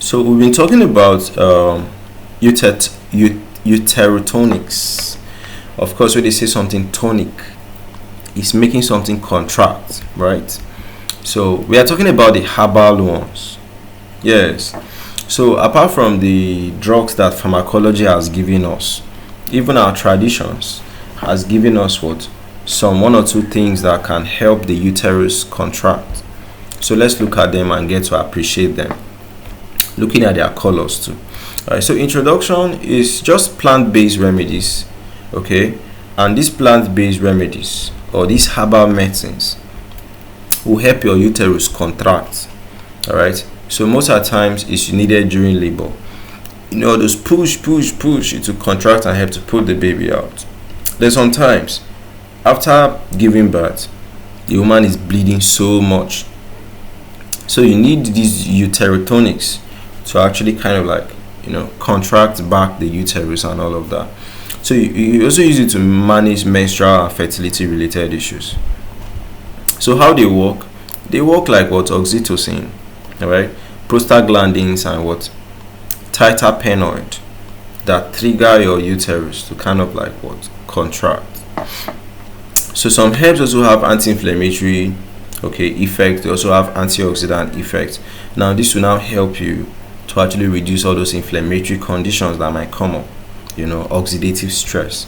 So we've been talking about uterotonics. Of course, when they say something tonic, it's making something contract, right? So we are talking about the herbal ones. Yes. So apart from the drugs that pharmacology has given us, even our traditions has given us some one or two things that can help the uterus contract. So let's look at them and get to appreciate them, looking at their colors too. All right, so introduction is just plant-based remedies, okay? And these plant-based remedies or these herbal medicines will help your uterus contract. All right, so most of the times it's needed during labor. Those push it to contract and help to pull the baby out. Then sometimes after giving birth, the woman is bleeding so much, so you need these uterotonics to actually kind of like contract back the uterus and all of that. So you also use it to manage menstrual and fertility related issues. So how they work like oxytocin, all right, prostaglandins and terpenoid that trigger your uterus to kind of like contract. So some herbs also have anti-inflammatory effect. They also have antioxidant effect. Now this will now help you to actually reduce all those inflammatory conditions that might come up, oxidative stress.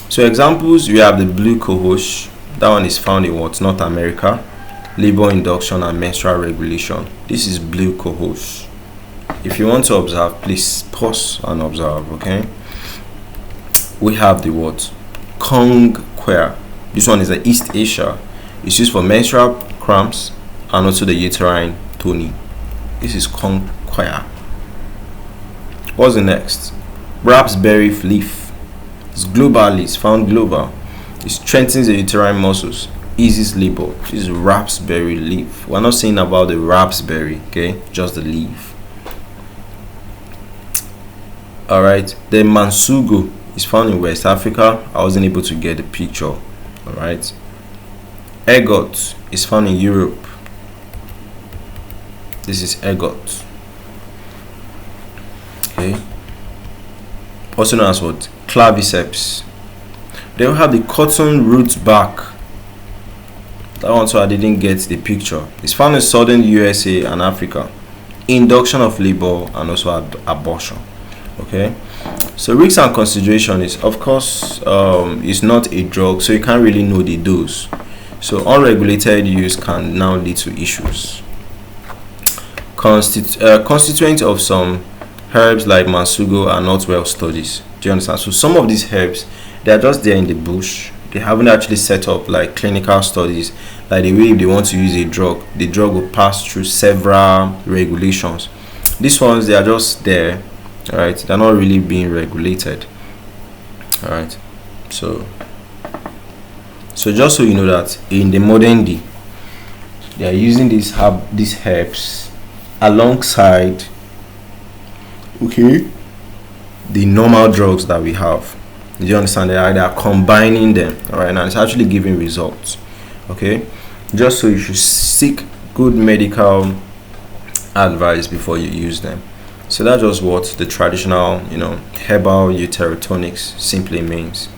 So examples, we have the blue cohosh. That one is found in North America. Labor induction and menstrual regulation. This is blue cohosh. If you want to observe, please pause and observe, okay? We have the Kong quer. This one is the East Asia. It's used for menstrual cramps and also the uterine toning. This is Kong quer. What's the next? Raspberry leaf. It's globally, it's found global. It strengthens the uterine muscles, eases labor. This is raspberry leaf. We're not saying about the raspberry, okay? Just the leaf. Alright, then mansugo is found in West Africa. I wasn't able to get the picture. Alright. Ergot is found in Europe. This is ergot. Okay. Also known as claviceps. They will have the cotton root bark. That one, so I didn't get the picture. It's found in southern USA and Africa. Induction of labor and also abortion. Okay. So risks and consideration is, of course, it's not a drug, so you can't really know the dose. So unregulated use can now lead to issues. Constituents of some herbs like mansugo are not well studied. Do you understand? So some of these herbs, they are just there in the bush. They haven't actually set up like clinical studies, like the way if they want to use a drug, the drug will pass through several regulations. These ones, they are just there, all right? They're not really being regulated, all right? So just so you know that in the modern day, they are using these herbs alongside the normal drugs that we have. Do you understand? They are combining them, all right? And it's actually giving results, okay? Just so you should seek good medical advice before you use them. So that's just what the traditional herbal uterotonics simply means.